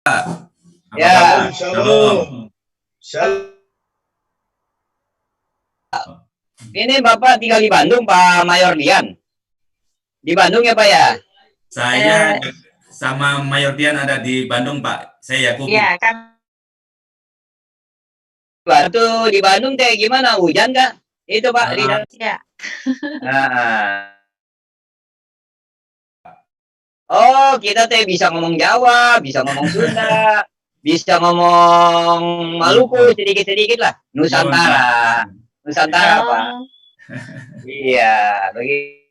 Apa Ya, kabar? Shalom. Shalom. ini Bapak tinggal di Bandung, Pak Mayor Dian. Di Bandung ya, Pak ya? Saya sama Mayor Dian ada di Bandung, Pak. Saya Yakub. Iya, kan. Waktu di Bandung teh gimana? Hujan nggak? Itu Pak. Ya. Nah. Oh, kita teh bisa ngomong Jawa, bisa ngomong Sunda, bisa ngomong Maluku sedikit-sedikit lah. Nusantara. Nusantara, Pak. Iya, begitu.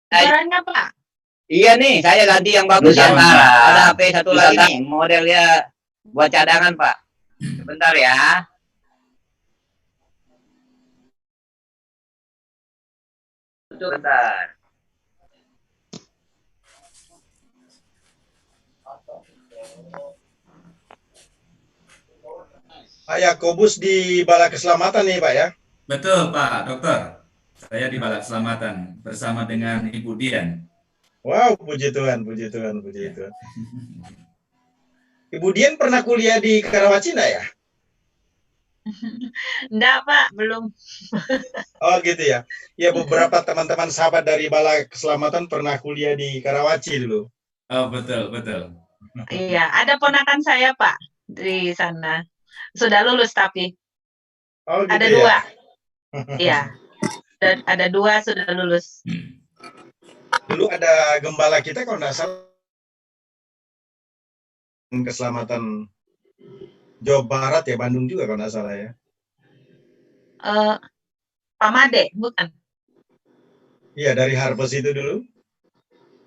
Suaranya, Pak? Iya nih, saya ganti yang bagus Nusantara. Ada HP satu lagi nih, modelnya buat cadangan, Pak. Sebentar ya. Sebentar. Pak Yakobus di Balai Keselamatan nih, Pak ya? Betul, Pak Dokter. Saya di Balai Keselamatan bersama dengan Ibu Dian. Wow, puji Tuhan, puji Tuhan, puji Tuhan. Ibu Dian pernah kuliah di Karawaci enggak ya? Enggak, Pak, belum. Oh gitu ya. Ya, beberapa teman-teman sahabat dari Balai Keselamatan pernah kuliah di Karawaci dulu. Oh, betul, betul. Iya, ada ponakan saya, Pak, di sana. Sudah lulus tapi. Oh gitu ada ya? dua. Iya. Ada dua sudah lulus. Dulu ada gembala kita kalau nggak salah Keselamatan Jawa Barat ya, Bandung juga kalau nggak salah ya. Pak Made, bukan? Iya, dari Harvest itu dulu.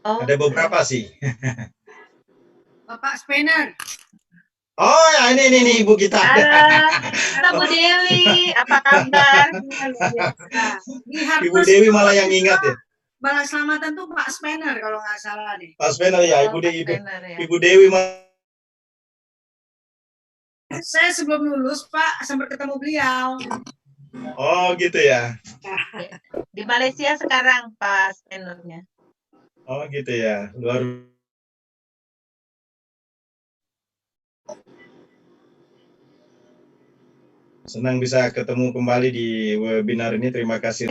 Oh. Ada beberapa sih. Bapak Spener. Oh ya, ini Ibu kita. Halo Bu Dewi, apa kabar? Ibu Dewi malah yang ingat ya. Balai Keselamatan tuh Pak Spener kalau nggak salah deh. Pak Spener ya, Ibu Dewi. Ya. Ibu Dewi Saya sebelum lulus Pak sempat ketemu beliau. Oh gitu ya. Di Malaysia sekarang Pak Spenernya. Oh gitu ya, luar. Senang bisa ketemu kembali di webinar ini. Terima kasih.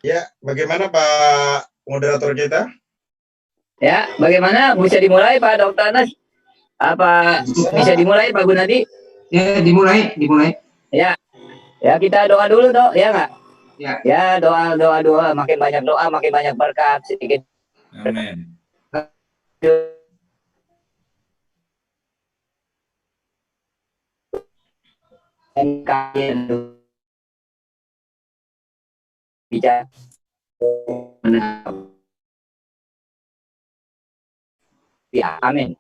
Ya, bagaimana Pak moderator kita? Ya, bagaimana? Bisa dimulai Pak Dokter Anas? Apa bisa dimulai Pak Gunadi? Ya, dimulai. Ya, ya kita doa dulu dok, ya nggak? Ya. Ya doa, makin banyak doa, makin banyak berkat sedikit. Amin. Bicara. Ya, amin.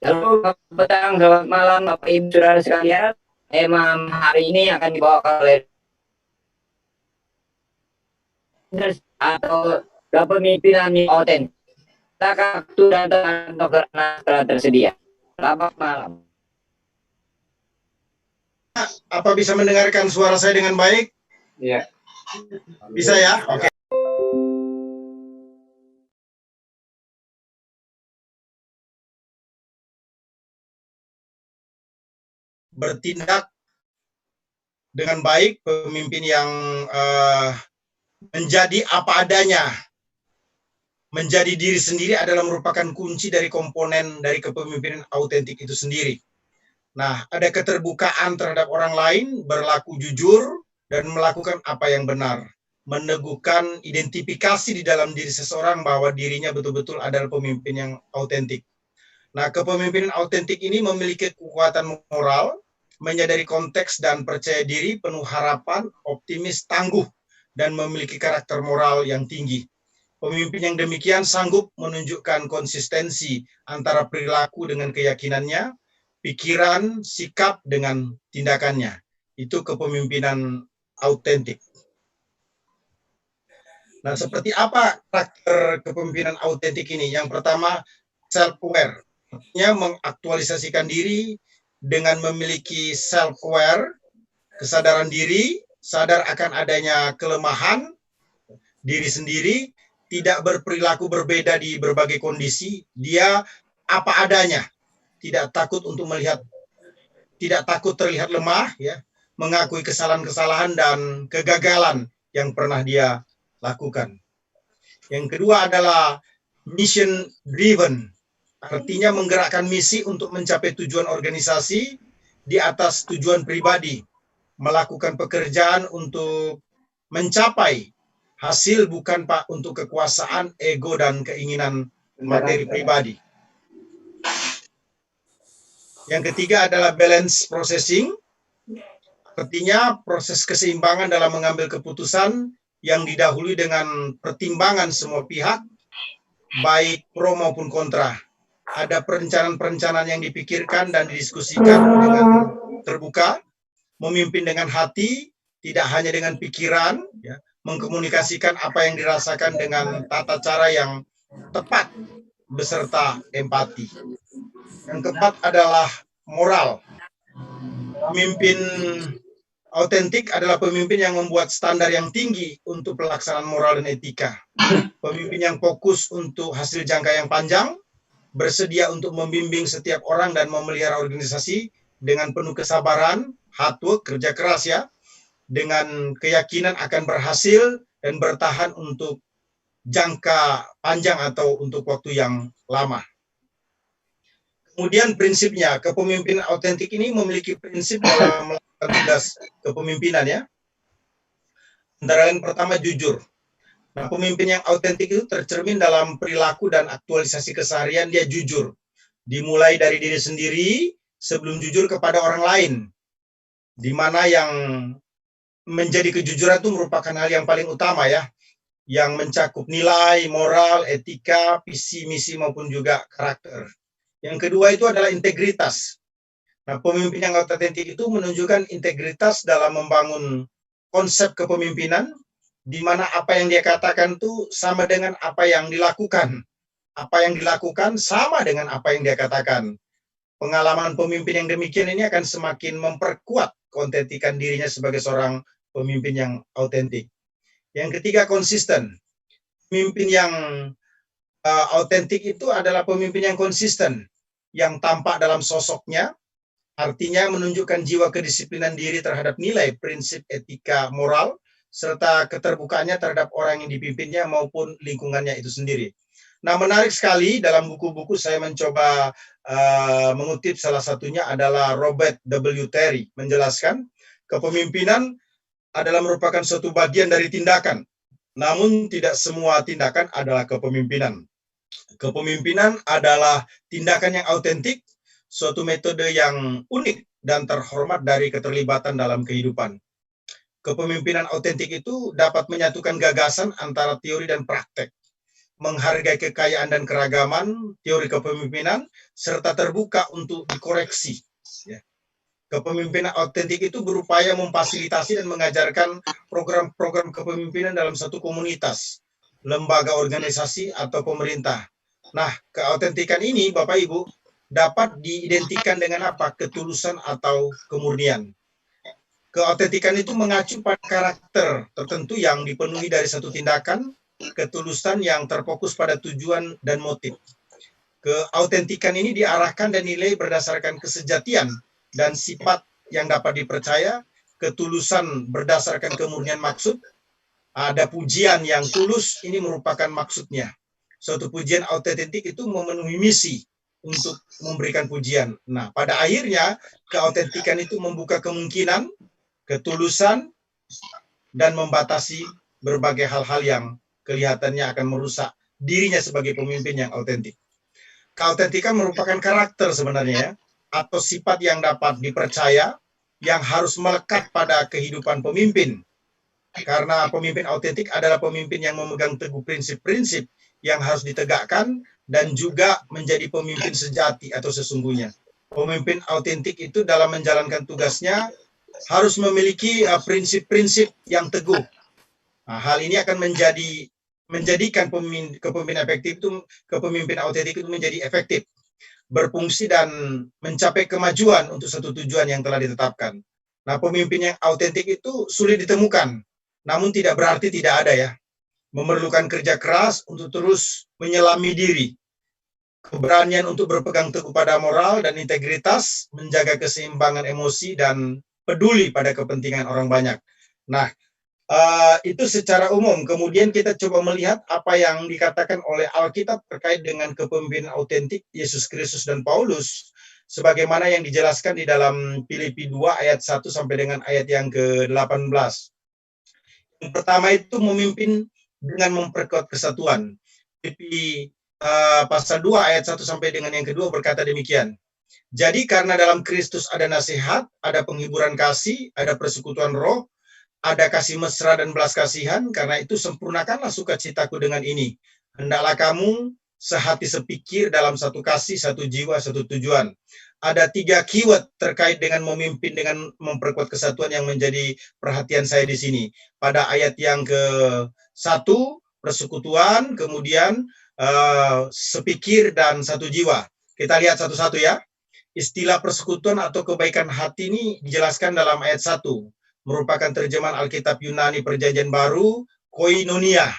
Halo, petang, selamat malam, Bapak Ibu Saudara sekalian. Emang hari ini akan dibawakan oleh atau kepemimpinan yang otentik. Waktu dan Dokter telah tersedia. Selamat malam. Apa bisa mendengarkan suara saya dengan baik? Iya. Bisa ya? Oke. Bertindak dengan baik, pemimpin yang menjadi apa adanya, menjadi diri sendiri adalah merupakan kunci dari komponen dari kepemimpinan autentik itu sendiri. Nah, ada keterbukaan terhadap orang lain, berlaku jujur, dan melakukan apa yang benar. Meneguhkan identifikasi di dalam diri seseorang bahwa dirinya betul-betul adalah pemimpin yang autentik. Nah, kepemimpinan autentik ini memiliki kekuatan moral, menyadari konteks dan percaya diri, penuh harapan, optimis, tangguh, dan memiliki karakter moral yang tinggi. Pemimpin yang demikian sanggup menunjukkan konsistensi antara perilaku dengan keyakinannya, pikiran, sikap dengan tindakannya. Itu kepemimpinan autentik. Nah, seperti apa karakter kepemimpinan autentik ini? Yang pertama, self-aware. Artinya mengaktualisasikan diri dengan memiliki self-aware, kesadaran diri, sadar akan adanya kelemahan diri sendiri, tidak berperilaku berbeda di berbagai kondisi, dia apa adanya, tidak takut untuk melihat, tidak takut terlihat lemah, ya, mengakui kesalahan-kesalahan dan kegagalan yang pernah dia lakukan. Yang kedua adalah mission driven, artinya menggerakkan misi untuk mencapai tujuan organisasi di atas tujuan pribadi, melakukan pekerjaan untuk mencapai hasil bukan Pak untuk kekuasaan, ego dan keinginan materi pribadi. Yang ketiga adalah balance processing, artinya proses keseimbangan dalam mengambil keputusan yang didahului dengan pertimbangan semua pihak, baik pro maupun kontra. Ada perencanaan-perencanaan yang dipikirkan dan didiskusikan dengan terbuka, memimpin dengan hati, tidak hanya dengan pikiran, ya, mengkomunikasikan apa yang dirasakan dengan tata cara yang tepat, beserta empati. Yang keempat adalah moral. Pemimpin autentik adalah pemimpin yang membuat standar yang tinggi untuk pelaksanaan moral dan etika. Pemimpin yang fokus untuk hasil jangka yang panjang, bersedia untuk membimbing setiap orang dan memelihara organisasi dengan penuh kesabaran, hard work, kerja keras ya, dengan keyakinan akan berhasil dan bertahan untuk jangka panjang atau untuk waktu yang lama. Kemudian prinsipnya, kepemimpinan autentik ini memiliki prinsip dalam melakukan tugas kepemimpinan ya. Antara lain pertama jujur. Nah, pemimpin yang autentik itu tercermin dalam perilaku dan aktualisasi keseharian, dia jujur. Dimulai dari diri sendiri sebelum jujur kepada orang lain. Di mana yang menjadi kejujuran itu merupakan hal yang paling utama ya. Yang mencakup nilai, moral, etika, visi, misi maupun juga karakter. Yang kedua itu adalah integritas. Nah, pemimpin yang autentik itu menunjukkan integritas dalam membangun konsep kepemimpinan, di mana apa yang dia katakan itu sama dengan apa yang dilakukan. Apa yang dilakukan sama dengan apa yang dia katakan. Pengalaman pemimpin yang demikian ini akan semakin memperkuat keautentikan dirinya sebagai seorang pemimpin yang autentik. Yang ketiga, konsisten. Pemimpin yang autentik itu adalah pemimpin yang konsisten, yang tampak dalam sosoknya, artinya menunjukkan jiwa kedisiplinan diri terhadap nilai, prinsip, etika, moral, serta keterbukaannya terhadap orang yang dipimpinnya maupun lingkungannya itu sendiri. Nah, menarik sekali dalam buku-buku saya mencoba mengutip salah satunya adalah Robert W. Terry menjelaskan kepemimpinan adalah merupakan suatu bagian dari tindakan, namun tidak semua tindakan adalah kepemimpinan. Kepemimpinan adalah tindakan yang autentik, suatu metode yang unik dan terhormat dari keterlibatan dalam kehidupan. Kepemimpinan autentik itu dapat menyatukan gagasan antara teori dan praktek, menghargai kekayaan dan keragaman teori kepemimpinan, serta terbuka untuk dikoreksi. Kepemimpinan autentik itu berupaya memfasilitasi dan mengajarkan program-program kepemimpinan dalam satu komunitas, lembaga organisasi, atau pemerintah. Nah, keautentikan ini, Bapak Ibu, dapat diidentikan dengan apa? Ketulusan atau kemurnian. Keautentikan itu mengacu pada karakter tertentu yang dipenuhi dari satu tindakan, ketulusan yang terfokus pada tujuan dan motif. Keautentikan ini diarahkan dan nilai berdasarkan kesejatian dan sifat yang dapat dipercaya, ketulusan berdasarkan kemurnian maksud, ada pujian yang tulus, ini merupakan maksudnya. Suatu pujian autentik itu memenuhi misi untuk memberikan pujian. Nah, pada akhirnya, keautentikan itu membuka kemungkinan, ketulusan, dan membatasi berbagai hal-hal yang kelihatannya akan merusak dirinya sebagai pemimpin yang autentik. Keautentikan merupakan karakter sebenarnya ya, atau sifat yang dapat dipercaya, yang harus melekat pada kehidupan pemimpin. Karena pemimpin autentik adalah pemimpin yang memegang teguh prinsip-prinsip yang harus ditegakkan dan juga menjadi pemimpin sejati atau sesungguhnya. Pemimpin autentik itu dalam menjalankan tugasnya harus memiliki prinsip-prinsip yang teguh. Nah, hal ini akan menjadi menjadikan kepemimpinan efektif itu, kepemimpinan autentik itu menjadi efektif, berfungsi dan mencapai kemajuan untuk satu tujuan yang telah ditetapkan. Nah, pemimpin yang autentik itu sulit ditemukan, namun tidak berarti tidak ada ya. Memerlukan kerja keras untuk terus menyelami diri, keberanian untuk berpegang teguh pada moral dan integritas, menjaga keseimbangan emosi, dan peduli pada kepentingan orang banyak. Nah, itu secara umum. Kemudian kita coba melihat apa yang dikatakan oleh Alkitab terkait dengan kepemimpinan autentik Yesus Kristus dan Paulus, sebagaimana yang dijelaskan di dalam Filipi 2 ayat 1 sampai dengan ayat yang ke-18. Yang pertama itu memimpin dengan memperkuat kesatuan. Filipi pasal 2 ayat 1 sampai dengan yang kedua berkata demikian. Jadi karena dalam Kristus ada nasihat, ada penghiburan kasih, ada persekutuan roh, ada kasih mesra dan belas kasihan, karena itu sempurnakanlah sukacitaku dengan ini. Hendaklah kamu sehati sepikir dalam satu kasih, satu jiwa, satu tujuan. Ada 3 keyword terkait dengan memimpin dengan memperkuat kesatuan yang menjadi perhatian saya di sini. Pada ayat yang ke-1, persekutuan, kemudian sepikir dan satu jiwa. Kita lihat satu-satu ya. Istilah persekutuan atau kebaikan hati ini dijelaskan dalam ayat 1. Merupakan terjemahan Alkitab Yunani Perjanjian Baru, koinonia.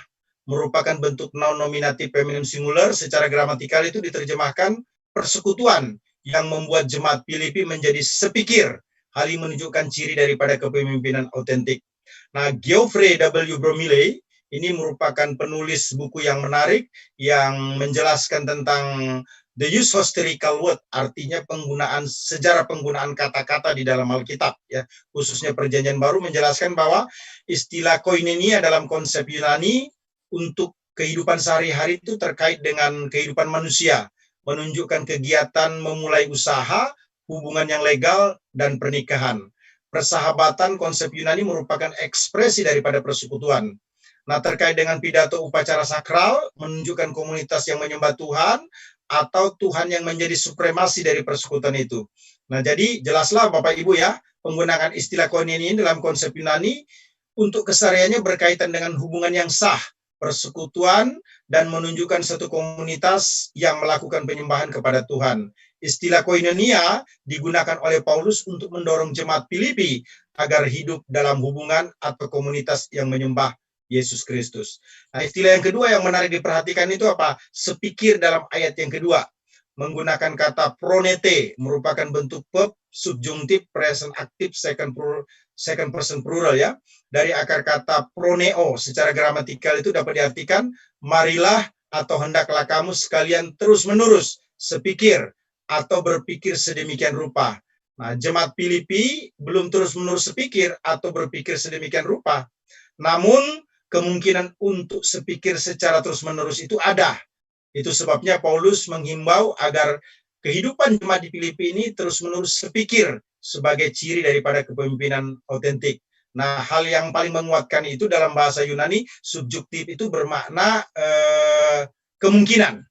Merupakan bentuk noun nominatif feminim singular. Secara gramatikal itu diterjemahkan persekutuan yang membuat jemaat Filipi menjadi sepikir. Hal ini menunjukkan ciri daripada kepemimpinan autentik. Nah, Geoffrey W. Bromiley ini merupakan penulis buku yang menarik yang menjelaskan tentang the use of historical word, artinya sejarah penggunaan kata-kata di dalam Alkitab ya, khususnya Perjanjian Baru, menjelaskan bahwa istilah koinonia dalam konsep Yunani untuk kehidupan sehari-hari itu terkait dengan kehidupan manusia, menunjukkan kegiatan memulai usaha, hubungan yang legal, dan pernikahan. Persahabatan konsep Yunani merupakan ekspresi daripada persekutuan. Nah, terkait dengan pidato upacara sakral, menunjukkan komunitas yang menyembah Tuhan, atau Tuhan yang menjadi supremasi dari persekutuan itu. Nah, jadi jelaslah Bapak Ibu ya, penggunaan istilah koinonia ini dalam konsep Yunani untuk kesehariannya berkaitan dengan hubungan yang sah, persekutuan, dan menunjukkan satu komunitas yang melakukan penyembahan kepada Tuhan. Istilah koinonia digunakan oleh Paulus untuk mendorong jemaat Filipi agar hidup dalam hubungan atau komunitas yang menyembah Yesus Kristus. Nah, istilah yang kedua yang menarik diperhatikan itu apa? Sepikir dalam ayat yang kedua. Menggunakan kata pronete, merupakan bentuk verb subjungtif present aktif second person plural ya. Dari akar kata proneo, secara gramatikal itu dapat diartikan marilah atau hendaklah kamu sekalian terus-menerus sepikir atau berpikir sedemikian rupa. Nah, jemaat Filipi belum terus-menerus sepikir atau berpikir sedemikian rupa. Namun kemungkinan untuk sepikir secara terus-menerus itu ada. Itu sebabnya Paulus menghimbau agar kehidupan jemaat di Filipi ini terus-menerus sepikir sebagai ciri daripada kepemimpinan autentik. Nah, hal yang paling menguatkan itu dalam bahasa Yunani, subjektif itu bermakna kemungkinan.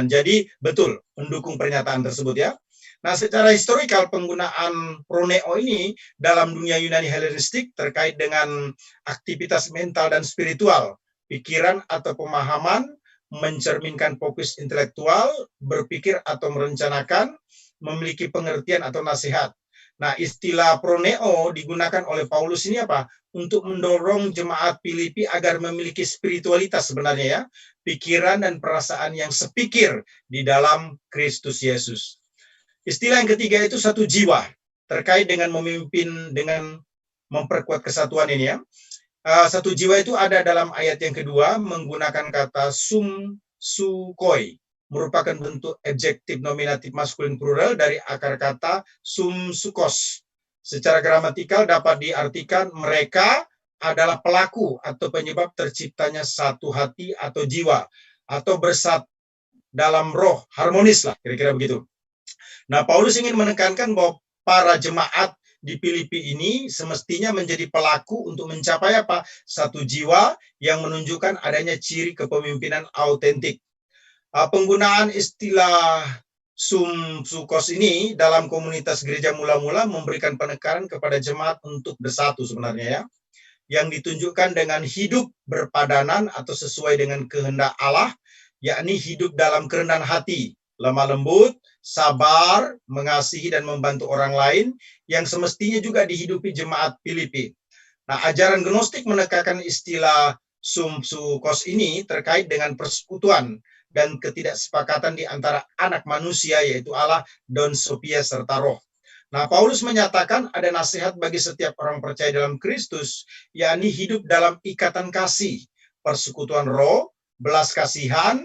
Jadi betul mendukung pernyataan tersebut ya. Nah, secara historikal penggunaan proneo ini dalam dunia Yunani Helenistik terkait dengan aktivitas mental dan spiritual, pikiran atau pemahaman, mencerminkan fokus intelektual, berpikir atau merencanakan, memiliki pengertian atau nasihat. Nah, istilah proneo digunakan oleh Paulus ini apa? Untuk mendorong jemaat Filipi agar memiliki spiritualitas sebenarnya ya, pikiran dan perasaan yang sepikir di dalam Kristus Yesus. Istilah yang ketiga itu satu jiwa, terkait dengan memimpin dengan memperkuat kesatuan ini ya. Satu jiwa itu ada dalam ayat yang kedua menggunakan kata sum sukoi, merupakan bentuk adjektif nominatif maskulin plural dari akar kata sum sukos. Secara gramatikal dapat diartikan mereka adalah pelaku atau penyebab terciptanya satu hati atau jiwa, atau bersatu dalam roh, harmonis lah, kira-kira begitu. Nah, Paulus ingin menekankan bahwa para jemaat di Filipi ini semestinya menjadi pelaku untuk mencapai apa? Satu jiwa yang menunjukkan adanya ciri kepemimpinan autentik. Penggunaan istilah sum sukos ini dalam komunitas gereja mula-mula memberikan penekanan kepada jemaat untuk bersatu sebenarnya ya. yang ditunjukkan dengan hidup berpadanan atau sesuai dengan kehendak Allah, yakni hidup dalam kerendahan hati, lemah lembut, sabar, mengasihi dan membantu orang lain, yang semestinya juga dihidupi jemaat Filipi. Nah, ajaran gnostik menekankan istilah sumsukos ini terkait dengan persekutuan dan ketidaksepakatan di antara anak manusia, yaitu Allah, Don Sophia, serta Roh. Nah, Paulus menyatakan ada nasihat bagi setiap orang percaya dalam Kristus, yakni hidup dalam ikatan kasih, persekutuan roh, belas kasihan,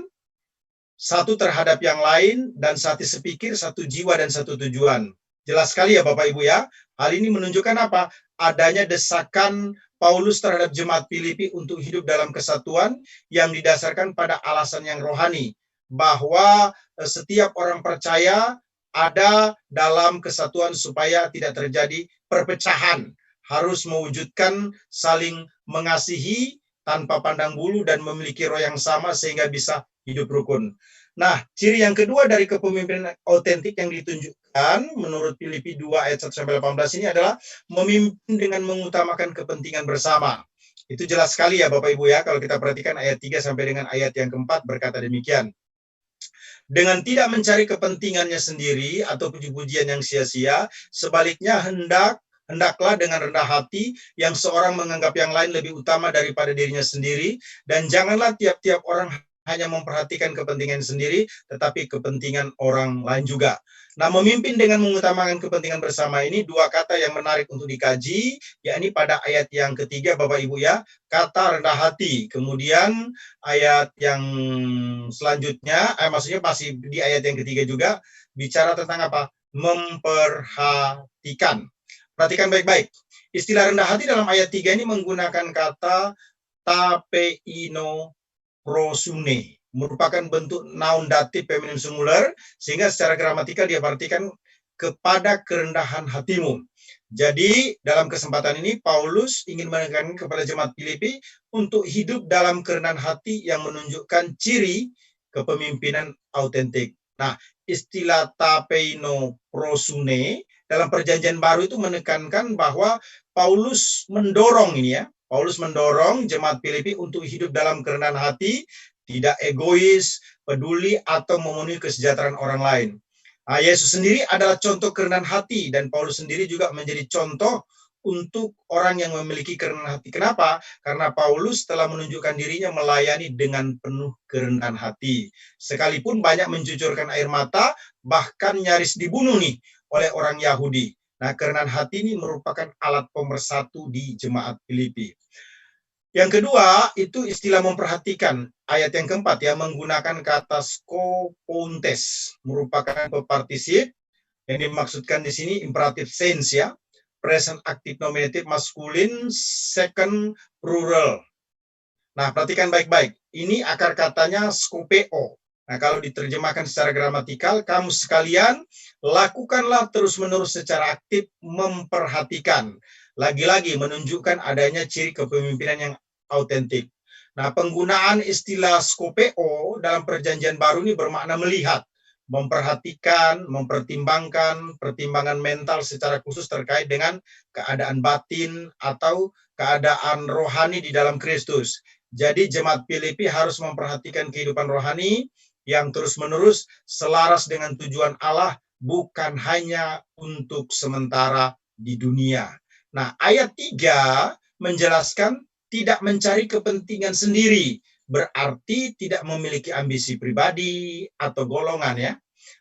satu terhadap yang lain, dan satu sepikir, satu jiwa, dan satu tujuan. Jelas sekali ya Bapak Ibu ya. Hal ini menunjukkan apa? Adanya desakan Paulus terhadap jemaat Filipi untuk hidup dalam kesatuan yang didasarkan pada alasan yang rohani, bahwa setiap orang percaya ada dalam kesatuan supaya tidak terjadi perpecahan, harus mewujudkan saling mengasihi tanpa pandang bulu dan memiliki roh yang sama sehingga bisa hidup rukun. Nah, ciri yang kedua dari kepemimpinan autentik yang ditunjukkan menurut Filipi 2 ayat 1-18 ini adalah memimpin dengan mengutamakan kepentingan bersama. Itu jelas sekali ya Bapak Ibu ya, kalau kita perhatikan ayat 3 sampai dengan ayat yang keempat berkata demikian. Dengan tidak mencari kepentingannya sendiri atau puji-pujian yang sia-sia, sebaliknya hendaklah dengan rendah hati yang seorang menganggap yang lain lebih utama daripada dirinya sendiri, dan janganlah tiap-tiap orang hanya memperhatikan kepentingan sendiri, tetapi kepentingan orang lain juga. Nah, memimpin dengan mengutamakan kepentingan bersama ini dua kata yang menarik untuk dikaji, yakni pada ayat yang ketiga Bapak Ibu ya, kata rendah hati. Kemudian ayat yang selanjutnya, maksudnya masih di ayat yang ketiga juga, bicara tentang apa? Memperhatikan. Perhatikan baik-baik. Istilah rendah hati dalam ayat 3 ini menggunakan kata tapeino prosune, merupakan bentuk noun datif feminim singular, sehingga secara gramatikal dia artikan kepada kerendahan hatimu. Jadi dalam kesempatan ini Paulus ingin menekankan kepada jemaat Filipi untuk hidup dalam kerendahan hati yang menunjukkan ciri kepemimpinan autentik. Nah, istilah tapeino prosune dalam perjanjian baru itu menekankan bahwa Paulus mendorong ini ya, Paulus mendorong jemaat Filipi untuk hidup dalam kerendahan hati, tidak egois, peduli, atau memenuhi kesejahteraan orang lain. Nah, Yesus sendiri adalah contoh kerendahan hati, dan Paulus sendiri juga menjadi contoh untuk orang yang memiliki kerendahan hati. Kenapa? Karena Paulus telah menunjukkan dirinya melayani dengan penuh kerendahan hati. Sekalipun banyak mencucurkan air mata, bahkan nyaris dibunuh nih oleh orang Yahudi. Nah, kerendahan hati ini merupakan alat pemersatu di jemaat Filipi. Yang kedua, itu istilah memperhatikan. Ayat yang keempat ya, menggunakan kata skopontes, merupakan partisip yang dimaksudkan di sini imperative sense ya, present active nominative maskulin, second plural. Nah, perhatikan baik-baik. Ini akar katanya skopeo. Nah, kalau diterjemahkan secara gramatikal, kamu sekalian lakukanlah terus-menerus secara aktif memperhatikan. Lagi-lagi menunjukkan adanya ciri kepemimpinan yang autentik. Nah, penggunaan istilah skopeo dalam perjanjian baru ini bermakna melihat, memperhatikan, mempertimbangkan, pertimbangan mental secara khusus terkait dengan keadaan batin atau keadaan rohani di dalam Kristus. Jadi jemaat Filipi harus memperhatikan kehidupan rohani yang terus-menerus selaras dengan tujuan Allah, bukan hanya untuk sementara di dunia. Nah, ayat 3 menjelaskan tidak mencari kepentingan sendiri, berarti tidak memiliki ambisi pribadi atau golongan ya.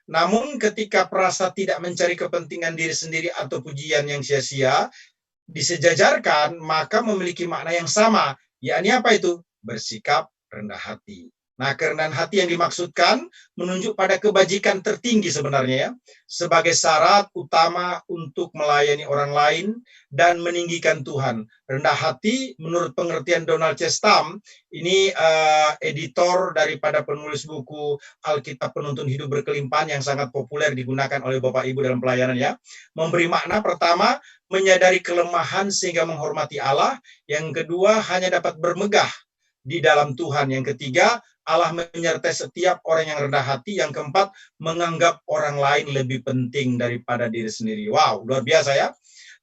Namun ketika perasa tidak mencari kepentingan diri sendiri atau pujian yang sia-sia disejajarkan, maka memiliki makna yang sama, yakni apa itu? Bersikap rendah hati. Nah, kerendahan hati yang dimaksudkan menunjuk pada kebajikan tertinggi sebenarnya ya, sebagai syarat utama untuk melayani orang lain dan meninggikan Tuhan. Rendah hati menurut pengertian Donald C. Stam, ini editor daripada penulis buku Alkitab Penuntun Hidup Berkelimpahan yang sangat populer digunakan oleh Bapak Ibu dalam pelayanan ya, memberi makna pertama, menyadari kelemahan sehingga menghormati Allah. Yang kedua, hanya dapat bermegah di dalam Tuhan. Yang ketiga, Allah menyertai setiap orang yang rendah hati. Yang keempat, menganggap orang lain lebih penting daripada diri sendiri. Wow, luar biasa ya.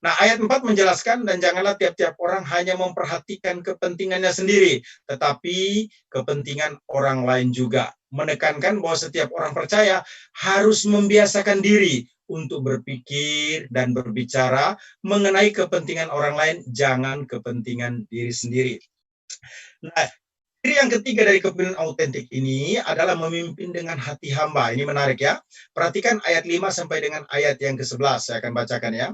Nah, ayat 4 menjelaskan, dan janganlah tiap-tiap orang hanya memperhatikan kepentingannya sendiri, tetapi kepentingan orang lain juga. Menekankan bahwa setiap orang percaya harus membiasakan diri untuk berpikir dan berbicara mengenai kepentingan orang lain, jangan kepentingan diri sendiri. Nah, ciri yang ketiga dari kepemimpinan autentik ini adalah memimpin dengan hati hamba. Ini menarik ya. Perhatikan ayat 5 sampai dengan ayat yang ke-11. Saya akan bacakan ya.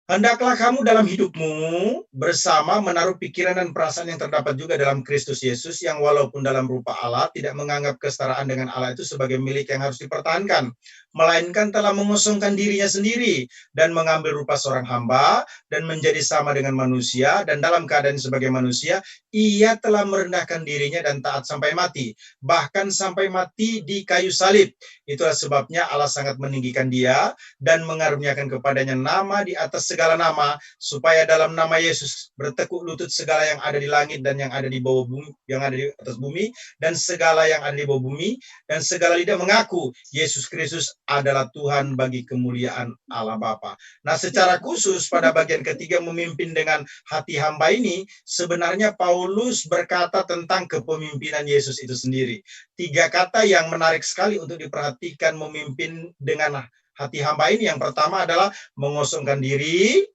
Hendaklah kamu dalam hidupmu bersama menaruh pikiran dan perasaan yang terdapat juga dalam Kristus Yesus, yang walaupun dalam rupa Allah tidak menganggap kesetaraan dengan Allah itu sebagai milik yang harus dipertahankan, melainkan telah mengosongkan dirinya sendiri dan mengambil rupa seorang hamba dan menjadi sama dengan manusia, dan dalam keadaan sebagai manusia ia telah merendahkan dirinya dan taat sampai mati, bahkan sampai mati di kayu salib. Itulah sebabnya Allah sangat meninggikan dia dan mengaruniakan kepadanya nama di atas segala nama, supaya dalam nama Yesus bertekuk lutut segala yang ada di langit dan yang ada di bawah bumi, yang ada di atas bumi, dan segala yang ada di bawah bumi, dan segala lidah mengaku Yesus Kristus adalah Tuhan bagi kemuliaan Allah Bapa. Nah, secara khusus pada bagian ketiga memimpin dengan hati hamba ini, sebenarnya Paulus berkata tentang kepemimpinan Yesus itu sendiri. 3 kata yang menarik sekali untuk diperhatikan memimpin dengan hati hamba ini. Yang pertama adalah mengosongkan diri,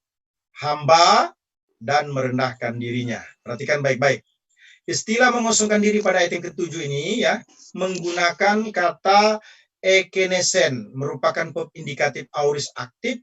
hamba, dan merendahkan dirinya. Perhatikan baik-baik. Istilah mengosongkan diri pada ayat yang ke-7 ini ya, menggunakan kata ekenesen, merupakan verb indikatif aorist aktif,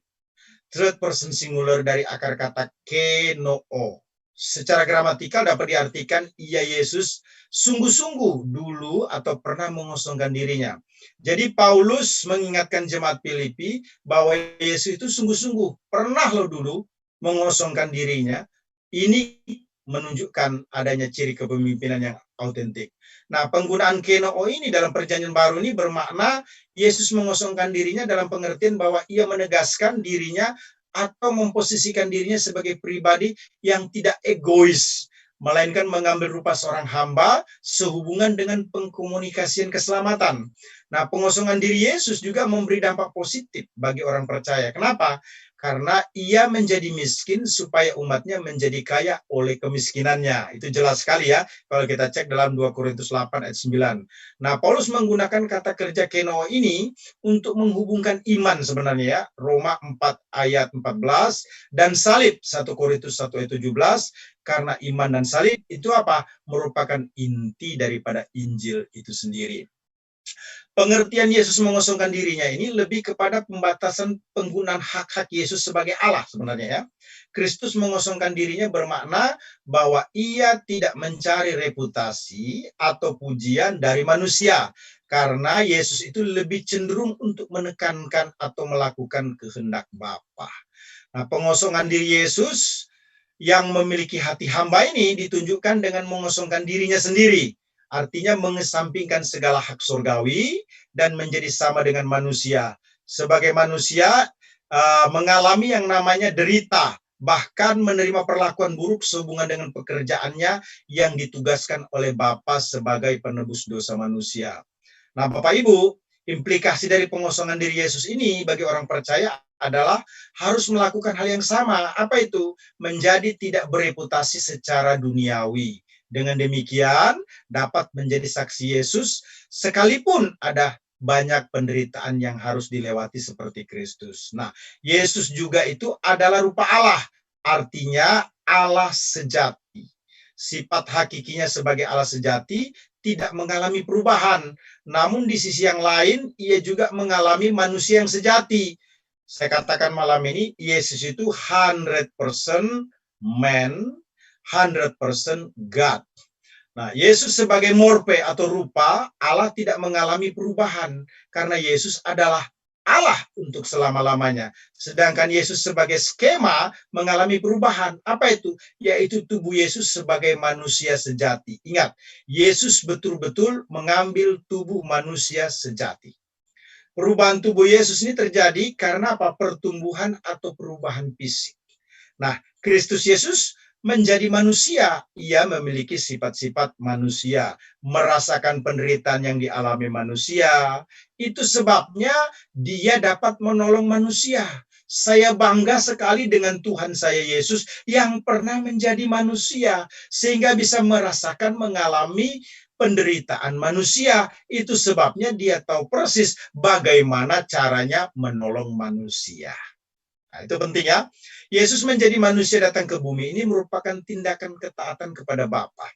third person singular dari akar kata kenoo. Secara gramatikal dapat diartikan ia Yesus sungguh-sungguh dulu atau pernah mengosongkan dirinya. Jadi Paulus mengingatkan jemaat Filipi bahwa Yesus itu sungguh-sungguh pernah loh dulu mengosongkan dirinya. Ini menunjukkan adanya ciri kepemimpinan yang autentik. Nah, penggunaan kenoo ini dalam perjanjian baru ini bermakna Yesus mengosongkan dirinya dalam pengertian bahwa ia menegaskan dirinya atau memposisikan dirinya sebagai pribadi yang tidak egois, melainkan mengambil rupa seorang hamba sehubungan dengan pengkomunikasian keselamatan. Nah, pengosongan diri Yesus juga memberi dampak positif bagi orang percaya. Kenapa? Karena ia menjadi miskin supaya umatnya menjadi kaya oleh kemiskinannya. Itu jelas sekali ya, kalau kita cek dalam 2 Korintus 8 ayat 9. Nah, Paulus menggunakan kata kerja kenoo ini untuk menghubungkan iman sebenarnya ya. Roma 4 ayat 14 dan salib 1 Korintus 1 ayat 17. Karena iman dan salib itu apa? Merupakan inti daripada Injil itu sendiri. Pengertian Yesus mengosongkan dirinya ini lebih kepada pembatasan penggunaan hak-hak Yesus sebagai Allah sebenarnya ya. Kristus mengosongkan dirinya bermakna bahwa ia tidak mencari reputasi atau pujian dari manusia. Karena Yesus itu lebih cenderung untuk menekankan atau melakukan kehendak Bapa. Nah, pengosongan diri Yesus yang memiliki hati hamba ini ditunjukkan dengan mengosongkan dirinya sendiri. Artinya mengesampingkan segala hak surgawi dan menjadi sama dengan manusia. Sebagai manusia mengalami yang namanya derita, bahkan menerima perlakuan buruk sehubungan dengan pekerjaannya yang ditugaskan oleh Bapa sebagai penebus dosa manusia. Nah, Bapak Ibu, implikasi dari pengosongan diri Yesus ini bagi orang percaya adalah harus melakukan hal yang sama. Apa itu? Menjadi tidak bereputasi secara duniawi. Dengan demikian dapat menjadi saksi Yesus sekalipun ada banyak penderitaan yang harus dilewati seperti Kristus. Nah, Yesus juga itu adalah rupa Allah, artinya Allah sejati. Sifat hakikinya sebagai Allah sejati tidak mengalami perubahan, namun di sisi yang lain ia juga mengalami manusia yang sejati. Saya katakan malam ini Yesus itu 100% man, 100% God. Nah, Yesus sebagai morpe atau rupa, Allah tidak mengalami perubahan karena Yesus adalah Allah untuk selama-lamanya. Sedangkan Yesus sebagai skema mengalami perubahan. Apa itu? Yaitu tubuh Yesus sebagai manusia sejati. Ingat, Yesus betul-betul mengambil tubuh manusia sejati. Perubahan tubuh Yesus ini terjadi karena apa? Pertumbuhan atau perubahan fisik. Nah, Kristus Yesus menjadi manusia, ia memiliki sifat-sifat manusia, merasakan penderitaan yang dialami manusia. Itu sebabnya dia dapat menolong manusia. Saya bangga sekali dengan Tuhan saya Yesus yang pernah menjadi manusia, sehingga bisa merasakan, mengalami penderitaan manusia. Itu sebabnya dia tahu persis bagaimana caranya menolong manusia. Nah, itu penting ya. Yesus menjadi manusia datang ke bumi ini merupakan tindakan ketaatan kepada Bapa.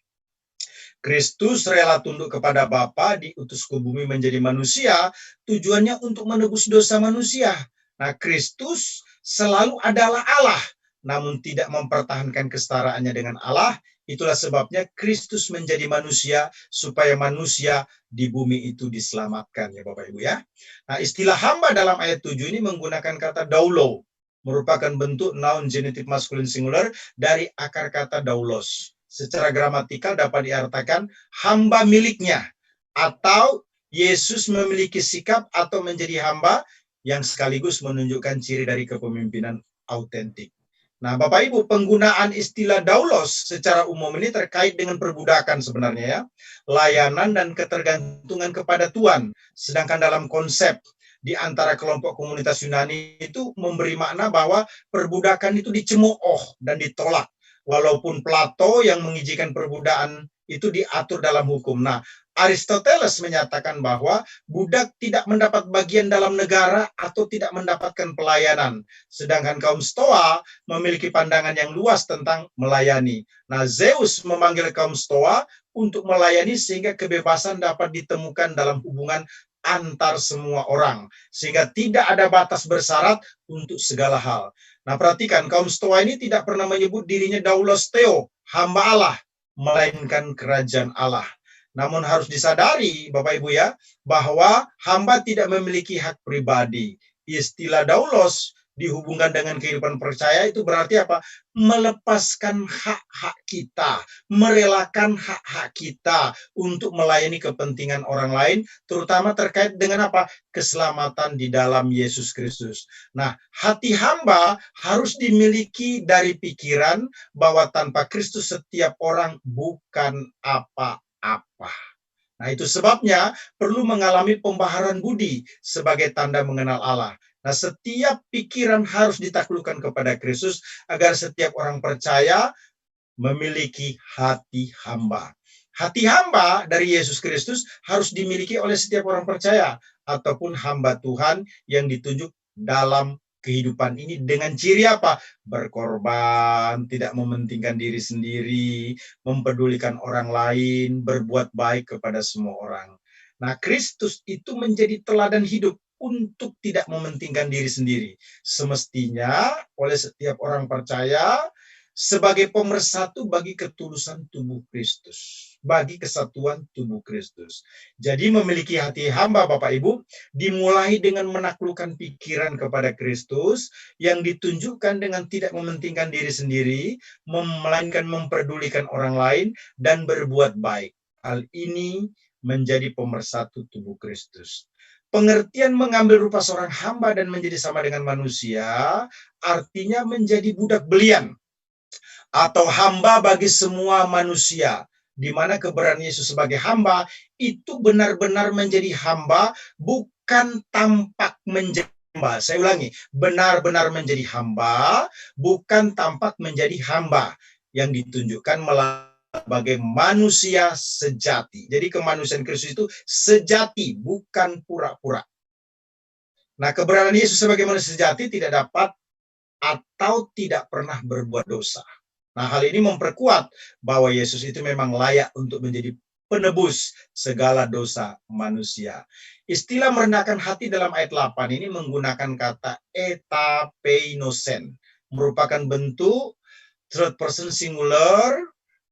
Kristus rela tunduk kepada Bapa, diutus ke bumi menjadi manusia, tujuannya untuk menebus dosa manusia. Nah, Kristus selalu adalah Allah, namun tidak mempertahankan kesetaraannya dengan Allah. Itulah sebabnya Kristus menjadi manusia, supaya manusia di bumi itu diselamatkan, ya Bapak Ibu ya. Nah, istilah hamba dalam ayat 7 ini menggunakan kata daulo, merupakan bentuk noun genitif maskulin singular dari akar kata daulos. Secara gramatikal dapat diartikan hamba miliknya, atau Yesus memiliki sikap atau menjadi hamba yang sekaligus menunjukkan ciri dari kepemimpinan autentik. Nah, Bapak Ibu, penggunaan istilah daulos secara umum ini terkait dengan perbudakan sebenarnya ya, layanan dan ketergantungan kepada Tuhan. Sedangkan dalam konsep di antara kelompok komunitas Yunani itu memberi makna bahwa perbudakan itu dicemooh dan ditolak. Walaupun Plato yang mengizinkan perbudakan itu diatur dalam hukum. Nah, Aristoteles menyatakan bahwa budak tidak mendapat bagian dalam negara atau tidak mendapatkan pelayanan. Sedangkan kaum Stoa memiliki pandangan yang luas tentang melayani. Nah, Zeus memanggil kaum Stoa untuk melayani sehingga kebebasan dapat ditemukan dalam hubungan antar semua orang, sehingga tidak ada batas bersyarat untuk segala hal. Nah, perhatikan, kaum Stoa ini tidak pernah menyebut dirinya daulos theo, hamba Allah, melainkan kerajaan Allah. Namun harus disadari, Bapak Ibu ya, bahwa hamba tidak memiliki hak pribadi. Istilah daulos dihubungkan dengan kehidupan percaya itu berarti apa? Melepaskan hak-hak kita, merelakan hak-hak kita untuk melayani kepentingan orang lain, terutama terkait dengan apa? Keselamatan di dalam Yesus Kristus. Nah, hati hamba harus dimiliki dari pikiran bahwa tanpa Kristus setiap orang bukan apa-apa. Nah, itu sebabnya perlu mengalami pembaharuan budi sebagai tanda mengenal Allah. Nah, setiap pikiran harus ditaklukkan kepada Kristus agar setiap orang percaya memiliki hati hamba. Hati hamba dari Yesus Kristus harus dimiliki oleh setiap orang percaya ataupun hamba Tuhan yang ditunjuk dalam kehidupan ini dengan ciri apa? Berkorban, tidak mementingkan diri sendiri, mempedulikan orang lain, berbuat baik kepada semua orang. Nah, Kristus itu menjadi teladan hidup untuk tidak mementingkan diri sendiri. Semestinya oleh setiap orang percaya sebagai pemersatu bagi ketulusan tubuh Kristus, bagi kesatuan tubuh Kristus. Jadi memiliki hati hamba, Bapak Ibu, dimulai dengan menaklukkan pikiran kepada Kristus yang ditunjukkan dengan tidak mementingkan diri sendiri, melainkan memperdulikan orang lain dan berbuat baik. Hal ini menjadi pemersatu tubuh Kristus. Pengertian mengambil rupa seorang hamba dan menjadi sama dengan manusia, artinya menjadi budak belian atau hamba bagi semua manusia, di mana keberadaan Yesus sebagai hamba itu benar-benar menjadi hamba, bukan tampak menjadi hamba. Saya ulangi, benar-benar menjadi hamba, bukan tampak menjadi hamba, yang ditunjukkan melalui sebagai manusia sejati. Jadi kemanusiaan Kristus itu sejati, bukan pura-pura. Nah, keberadaan Yesus sebagai manusia sejati tidak dapat atau tidak pernah berbuat dosa. Nah, hal ini memperkuat bahwa Yesus itu memang layak untuk menjadi penebus segala dosa manusia. Istilah merendahkan hati dalam ayat 8 ini menggunakan kata etapeinosen, merupakan bentuk third person singular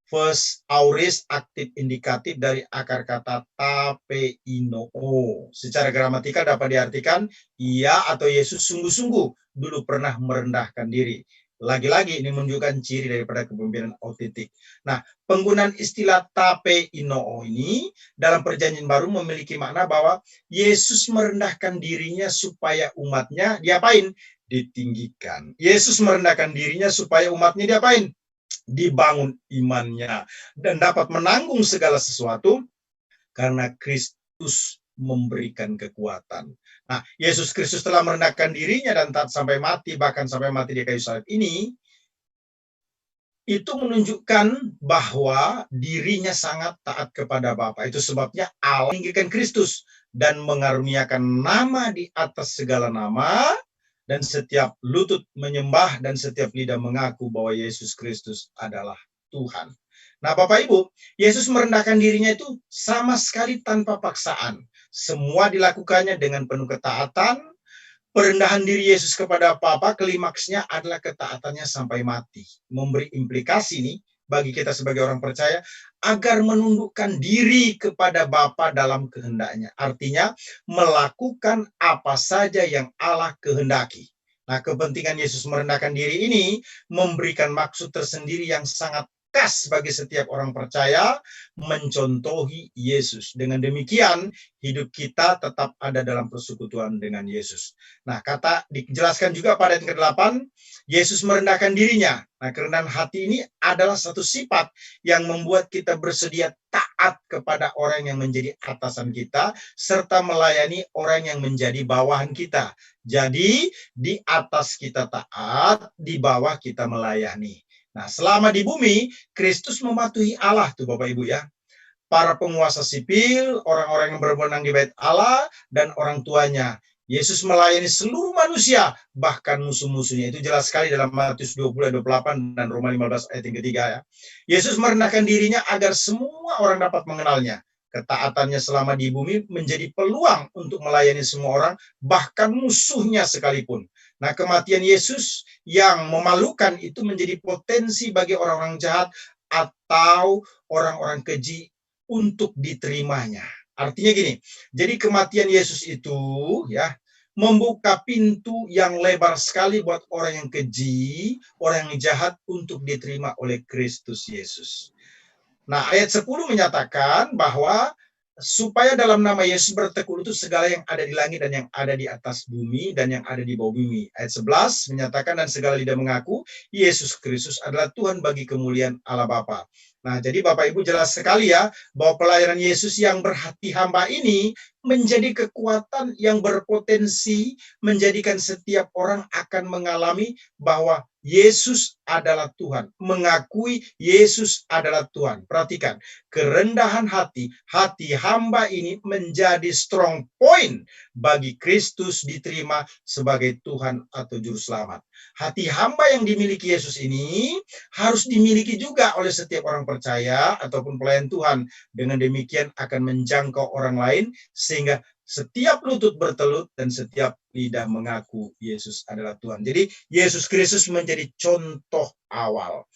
first aorist aktif indikatif dari akar kata tapeinoo. Secara gramatikal dapat diartikan ia atau Yesus sungguh-sungguh dulu pernah merendahkan diri. Lagi-lagi ini menunjukkan ciri daripada kepemimpinan autentik. Nah, penggunaan istilah tapeinoo ini dalam Perjanjian Baru memiliki makna bahwa Yesus merendahkan dirinya supaya umatnya diapain? Ditinggikan. Yesus merendahkan dirinya supaya umatnya diapain? Dibangun imannya dan dapat menanggung segala sesuatu karena Kristus memberikan kekuatan. Nah, Yesus Kristus telah merendahkan dirinya dan taat sampai mati, bahkan sampai mati di kayu salib ini, itu menunjukkan bahwa dirinya sangat taat kepada Bapa. Itu sebabnya Allah meninggikan Kristus dan mengaruniakan nama di atas segala nama, dan setiap lutut menyembah dan setiap lidah mengaku bahwa Yesus Kristus adalah Tuhan. Nah, Bapak Ibu, Yesus merendahkan dirinya itu sama sekali tanpa paksaan. Semua dilakukannya dengan penuh ketaatan. Perendahan diri Yesus kepada Bapa, klimaksnya adalah ketaatannya sampai mati. Memberi implikasi nih bagi kita sebagai orang percaya agar menundukkan diri kepada Bapa dalam kehendaknya. Artinya melakukan apa saja yang Allah kehendaki. Nah, kepentingan Yesus merendahkan diri ini memberikan maksud tersendiri yang sangat khas bagi setiap orang percaya, mencontohi Yesus. Dengan demikian, hidup kita tetap ada dalam persekutuan dengan Yesus. Nah, kata dijelaskan juga pada ayat ke-8, Yesus merendahkan dirinya. Nah, kerendahan hati ini adalah satu sifat yang membuat kita bersedia taat kepada orang yang menjadi atasan kita, serta melayani orang yang menjadi bawahan kita. Jadi, di atas kita taat, di bawah kita melayani. Nah, selama di bumi, Kristus mematuhi Allah tuh Bapak Ibu ya. Para penguasa sipil, orang-orang yang berwenang di bait Allah, dan orang tuanya. Yesus melayani seluruh manusia, bahkan musuh-musuhnya. Itu jelas sekali dalam Matius 20 ayat 28 dan Roma 15 ayat yang ketiga ya. Yesus merendahkan dirinya agar semua orang dapat mengenalnya. Ketaatannya selama di bumi menjadi peluang untuk melayani semua orang, bahkan musuhnya sekalipun. Nah, kematian Yesus yang memalukan itu menjadi potensi bagi orang-orang jahat atau orang-orang keji untuk diterimanya. Artinya gini, jadi kematian Yesus itu ya membuka pintu yang lebar sekali buat orang yang keji, orang yang jahat untuk diterima oleh Kristus Yesus. Nah, ayat 10 menyatakan bahwa supaya dalam nama Yesus bertekun itu segala yang ada di langit dan yang ada di atas bumi dan yang ada di bawah bumi. Ayat 11 menyatakan dan segala lidah mengaku Yesus Kristus adalah Tuhan bagi kemuliaan Allah Bapa. Nah, jadi Bapak Ibu jelas sekali ya bahwa pelayanan Yesus yang berhati hamba ini menjadi kekuatan yang berpotensi menjadikan setiap orang akan mengalami bahwa Yesus adalah Tuhan, mengakui Yesus adalah Tuhan. Perhatikan, kerendahan hati hamba ini menjadi strong point bagi Kristus diterima sebagai Tuhan atau Juru Selamat. Hati hamba yang dimiliki Yesus ini harus dimiliki juga oleh setiap orang percaya ataupun pelayan Tuhan. Dengan demikian akan menjangkau orang lain sehingga setiap lutut bertelut dan setiap lidah mengaku Yesus adalah Tuhan. Jadi Yesus Kristus menjadi contoh awal.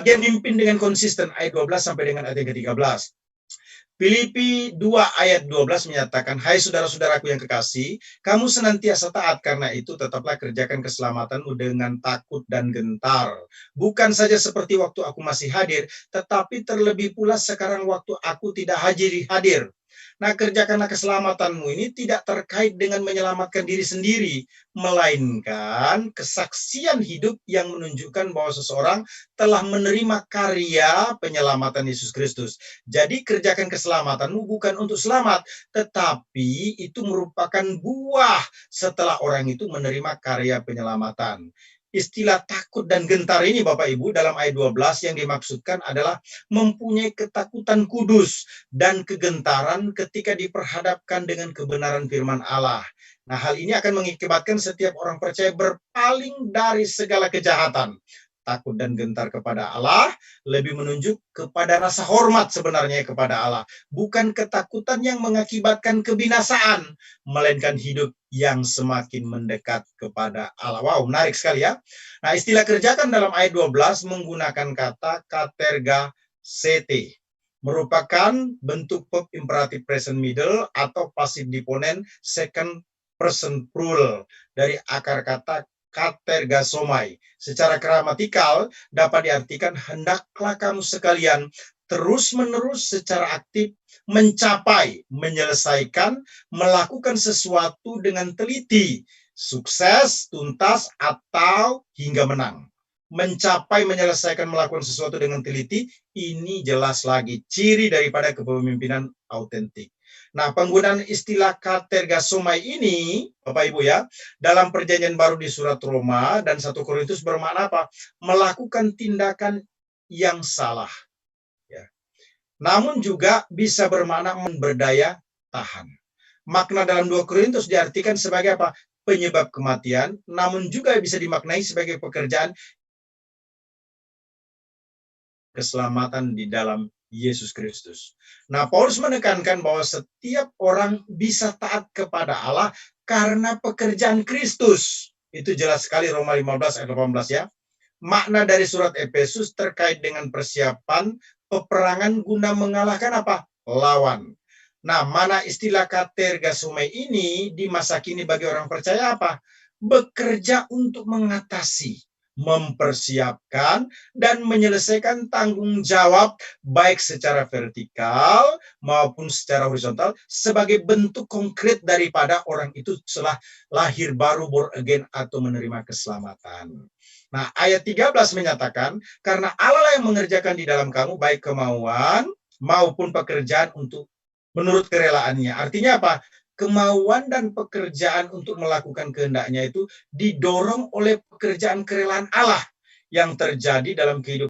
Dia mimpin dengan konsisten ayat 12 sampai dengan ayat yang ke-13. Filipi 2 ayat 12 menyatakan, hai saudara-saudaraku yang kekasih, kamu senantiasa taat, karena itu tetaplah kerjakan keselamatanmu dengan takut dan gentar. Bukan saja seperti waktu aku masih hadir, tetapi terlebih pula sekarang waktu aku tidak hadir. Nah, kerjakanlah keselamatanmu ini tidak terkait dengan menyelamatkan diri sendiri, melainkan kesaksian hidup yang menunjukkan bahwa seseorang telah menerima karya penyelamatan Yesus Kristus. Jadi kerjakan keselamatanmu bukan untuk selamat, tetapi itu merupakan buah setelah orang itu menerima karya penyelamatan. Istilah takut dan gentar ini Bapak Ibu dalam ayat 12 yang dimaksudkan adalah mempunyai ketakutan kudus dan kegentaran ketika diperhadapkan dengan kebenaran firman Allah. Nah, hal ini akan mengakibatkan setiap orang percaya berpaling dari segala kejahatan. Takut dan gentar kepada Allah lebih menunjuk kepada rasa hormat sebenarnya kepada Allah. Bukan ketakutan yang mengakibatkan kebinasaan, melainkan hidup yang semakin mendekat kepada Allah. Wow, menarik sekali ya. Nah, istilah kerjakan dalam ayat 12 menggunakan kata katerga sete. Merupakan bentuk verb imperatif present middle atau passive deponent second person plural dari akar kata katergasomai. Secara gramatikal dapat diartikan hendaklah kamu sekalian terus-menerus secara aktif mencapai, menyelesaikan, melakukan sesuatu dengan teliti, sukses, tuntas, atau hingga menang. Mencapai, menyelesaikan, melakukan sesuatu dengan teliti, ini jelas lagi ciri daripada kepemimpinan autentik. Nah, penggunaan istilah katergasomai ini, Bapak Ibu ya, dalam perjanjian baru di surat Roma dan 1 Korintus bermakna apa? Melakukan tindakan yang salah. Ya. Namun juga bisa bermakna berdaya tahan. Makna dalam 2 Korintus diartikan sebagai apa? Penyebab kematian, namun juga bisa dimaknai sebagai pekerjaan keselamatan di dalam Yesus Kristus. Nah, Paulus menekankan bahwa setiap orang bisa taat kepada Allah karena pekerjaan Kristus. Itu jelas sekali Roma 15 ayat 18 ya. Makna dari surat Efesus terkait dengan persiapan peperangan guna mengalahkan apa? Lawan. Nah, mana istilah katergasomai ini di masa kini bagi orang percaya apa? Bekerja untuk mengatasi, mempersiapkan, dan menyelesaikan tanggung jawab baik secara vertikal maupun secara horizontal sebagai bentuk konkret daripada orang itu telah lahir baru, born again, atau menerima keselamatan. Nah, ayat 13 menyatakan, karena Allah yang mengerjakan di dalam kamu baik kemauan maupun pekerjaan untuk menurut kerelaannya. Artinya apa? Kemauan dan pekerjaan untuk melakukan kehendaknya itu didorong oleh pekerjaan kerelaan Allah yang terjadi dalam kehidupan